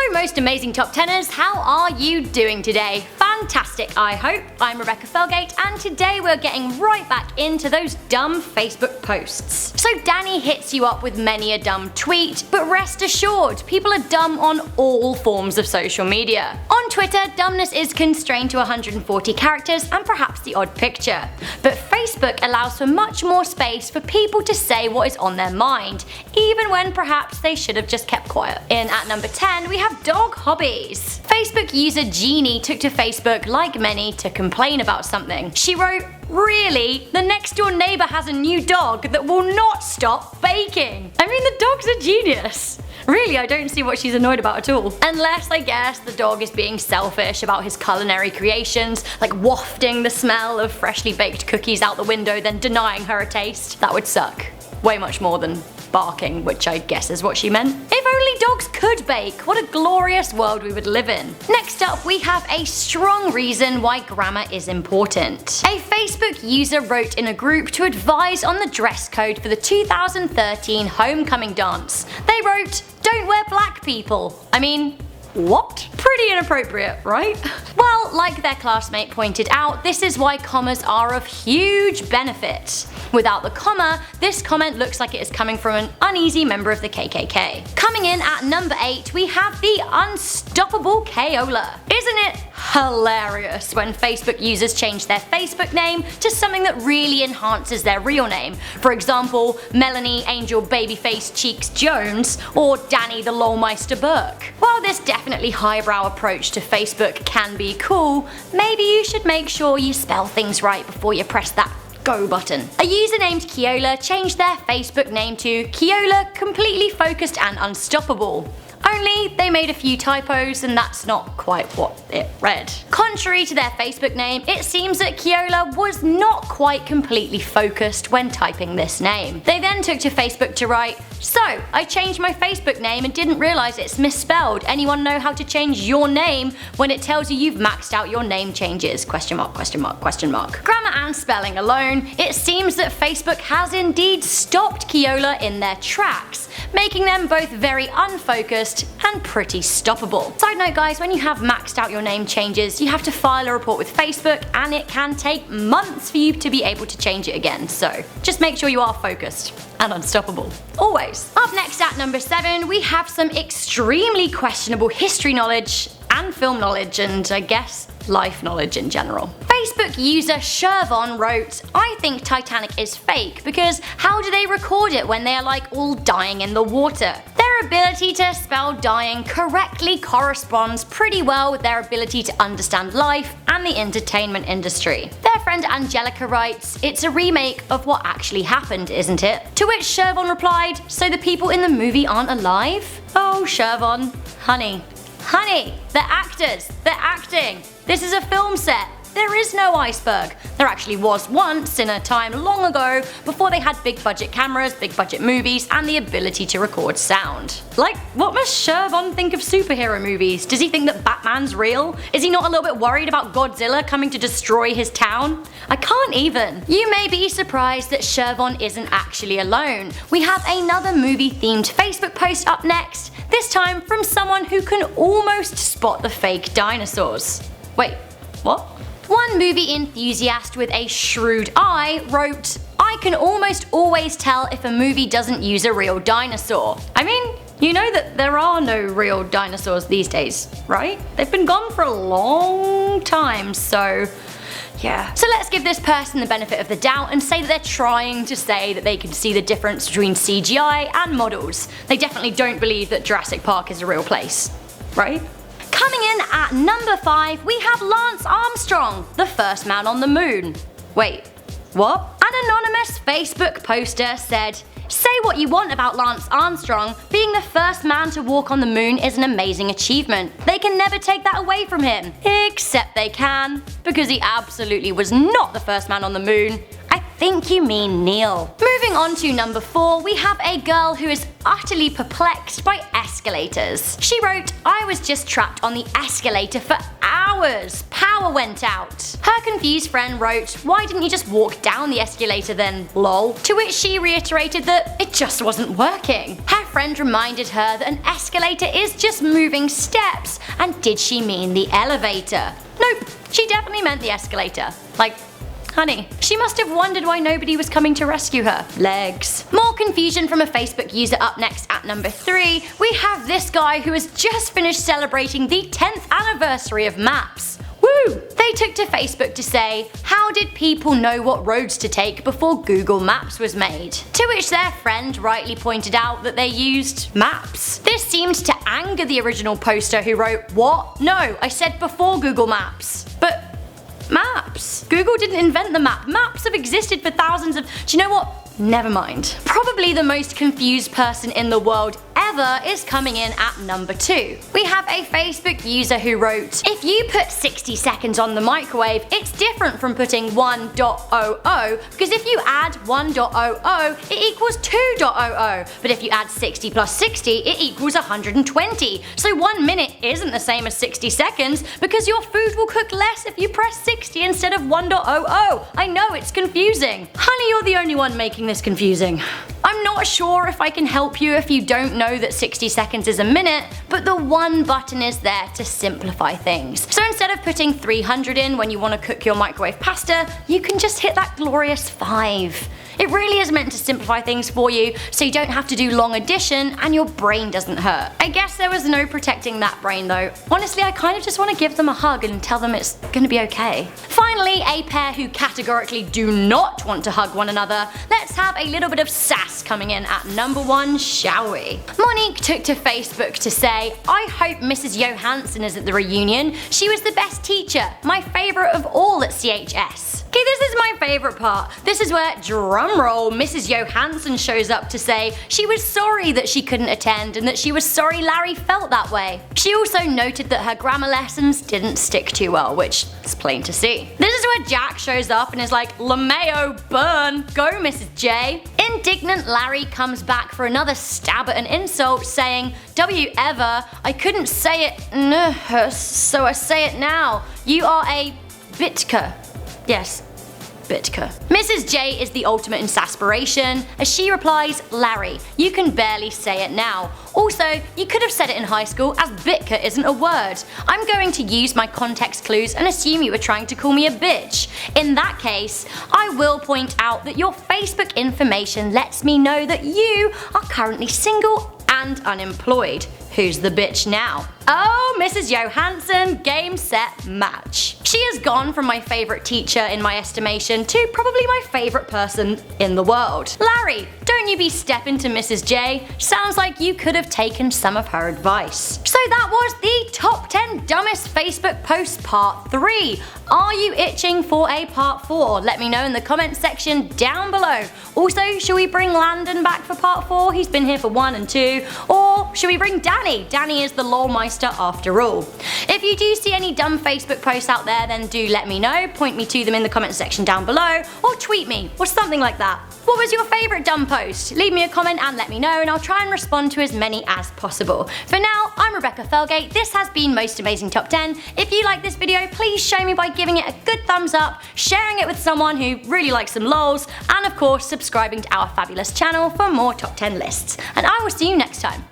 Hello most amazing top 10ers, how are you doing today? Fantastic, I hope. I'm Rebecca Felgate, and today we're getting right back into those dumb Facebook posts. So Danny hits you up with many a dumb tweet, but rest assured, people are dumb on all forms of social media. On Twitter, dumbness is constrained to 140 characters and perhaps the odd picture. But Facebook allows for much more space for people to say what is on their mind, even when perhaps they should have just kept quiet. In at number 10, we have dog hobbies. Facebook user Jeannie took to Facebook, like many, to complain about something. She wrote, "Really? The next door neighbor has a new dog that will not stop baking." I mean, the dog's a genius. Really, I don't see what she's annoyed about at all. Unless, I guess, the dog is being selfish about his culinary creations, like wafting the smell of freshly baked cookies out the window then denying her a taste. That would suck. Way much more than barking, which I guess is what she meant. If only dogs could bake, what a glorious world we would live in. Next up, we have a strong reason why grammar is important. A Facebook user wrote in a group to advise on the dress code for the 2013 homecoming dance. They wrote, "Don't wear black people." I mean, what? Pretty inappropriate, right? Well, like their classmate pointed out, this is why commas are of huge benefit. Without the comma, this comment looks like it is coming from an uneasy member of the KKK. Coming in at number 8, we have the unstoppable Keola. Isn't it hilarious when Facebook users change their Facebook name to something that really enhances their real name? For example, Melanie Angel Babyface Cheeks Jones or Danny the Lolmeister Burke. While this definitely highbrow approach to Facebook can be cool, maybe you should make sure you spell things right before you press that go button. A user named Keola changed their Facebook name to Keola Completely Focused and Unstoppable. Only they made a few typos and that's not quite what it read. Contrary to their Facebook name, it seems that Keola was not quite completely focused when typing this name. They then took to Facebook to write, "So, I changed my Facebook name and didn't realize it's misspelled. Anyone know how to change your name when it tells you you've maxed out your name changes? Question mark, question mark, question mark." Grammar and spelling alone, it seems that Facebook has indeed stopped Keola in their tracks, making them both very unfocused and pretty stoppable. Side note guys, when you have maxed out your name changes, you have to file a report with Facebook and it can take months for you to be able to change it again, so just make sure you are focused and unstoppable. Always. Up next at number 7, we have some extremely questionable history knowledge and film knowledge and I guess life knowledge in general. Facebook user Shervon wrote, "I think Titanic is fake because how do they record it when they are like all dying in the water? Their ability to spell dying correctly corresponds pretty well with their ability to understand life and the entertainment industry." Their friend Angelica writes, "It's a remake of what actually happened, isn't it?" To which Shervon replied, "So the people in the movie aren't alive?" Oh Shervon, honey, they're actors, they're acting. This is a film set. There is no iceberg. There actually was once in a time long ago before they had big budget cameras, big budget movies, and the ability to record sound. Like, what must Shervon think of superhero movies? Does he think that Batman's real? Is he not a little bit worried about Godzilla coming to destroy his town? I can't even. You may be surprised that Shervon isn't actually alone. We have another movie-themed Facebook post up next, this time from someone who can almost spot the fake dinosaurs. Wait, what? One movie enthusiast with a shrewd eye wrote, "I can almost always tell if a movie doesn't use a real dinosaur." I mean, you know that there are no real dinosaurs these days, right? They've been gone for a long time, so yeah. So let's give this person the benefit of the doubt and say that they're trying to say that they can see the difference between CGI and models. They definitely don't believe that Jurassic Park is a real place, right? Coming in at number 5, we have Lance Armstrong, the first man on the moon. Wait, what? An anonymous Facebook poster said, "Say what you want about Lance Armstrong, being the first man to walk on the moon is an amazing achievement. They can never take that away from him." Except they can, because he absolutely was not the first man on the moon. I think you mean Neil. Moving on to number 4, we have a girl who is utterly perplexed by escalators. She wrote, "I was just trapped on the escalator for hours hours. Power went out. Her confused friend wrote, "Why didn't you just walk down the escalator then, lol?" To which she reiterated that it just wasn't working. Her friend reminded her that an escalator is just moving steps, and did she mean the elevator? Nope, she definitely meant the escalator. Like, honey, she must have wondered why nobody was coming to rescue her. Legs. More confusion from a Facebook user up next at number 3. We have this guy who has just finished celebrating the 10th anniversary of maps. Woo! They took to Facebook to say, how did people know what roads to take before Google Maps was made? To which their friend rightly pointed out that they used maps. This seemed to anger the original poster who wrote, "What? No, I said before Google Maps." But maps. Google didn't invent the map. Maps have existed for thousands of... Do you know what? Never mind. Probably the most confused person in the world ever is coming in at number 2. We have a Facebook user who wrote, "If you put 60 seconds on the microwave, it's different from putting 1.00, because if you add 1.00, it equals 2.00, but if you add 60 plus 60, it equals 120. So 1 minute isn't the same as 60 seconds, because your food will cook less if you press 60 instead of 1.00. I know it's confusing. Honey, you're the only one making this confusing. I'm not sure if I can help you if you don't know that 60 seconds is a minute, but the one button is there to simplify things. So instead of putting 300 in when you want to cook your microwave pasta, you can just hit that glorious 5. It really is meant to simplify things for you, so you don't have to do long addition and your brain doesn't hurt. I guess there was no protecting that brain though. Honestly, I kind of just want to give them a hug and tell them it's gonna be okay. Finally, a pair who categorically do not want to hug one another. Let's have a little bit of sass coming in at number 1, shall we? Monique took to Facebook to say, "I hope Mrs. Johansson is at the reunion. She was the best teacher, my favourite of all at CHS." Okay, this is my favourite part. This is where, drumroll, Mrs. Johansson shows up to say she was sorry that she couldn't attend and that she was sorry Larry felt that way. She also noted that her grammar lessons didn't stick too well, which is plain to see. This is where Jack shows up and is like, "LeMayo, burn! Go, Mrs. J." Indignant Larry comes back for another stab at an insult, saying, "W ever, I couldn't say it, so I say it now. You are a bitka." Yes, bitka. Mrs. J is the ultimate in sasspiration, as she replies, "Larry, you can barely say it now. Also, you could have said it in high school, as bitka isn't a word. I'm going to use my context clues and assume you were trying to call me a bitch. In that case, I will point out that your Facebook information lets me know that you are currently single and unemployed. Who's the bitch now?" Oh, Mrs. Johansson, game, set, match. She has gone from my favourite teacher in my estimation to probably my favourite person in the world. Larry, don't you be stepping to Mrs. J. Sounds like you could have taken some of her advice. So that was the top 10 dumbest Facebook posts part 3. Are you itching for a part 4? Let me know in the comments section down below. Also, should we bring Landon back for part 4? He's been here for 1 and 2. Or should we bring Danny? Danny is the lolmeister after all. If you do see any dumb Facebook posts out there, then do let me know. Point me to them in the comments section down below, or tweet me, or something like that. What was your favourite dumb post? Leave me a comment and let me know, and I'll try and respond to as many as possible. For now, I'm Rebecca Felgate. This has been Most Amazing Top 10. If you like this video, please show me by giving it a good thumbs up, sharing it with someone who really likes some lols, and of course subscribing to our fabulous channel for more top 10 lists. And I will see you next time.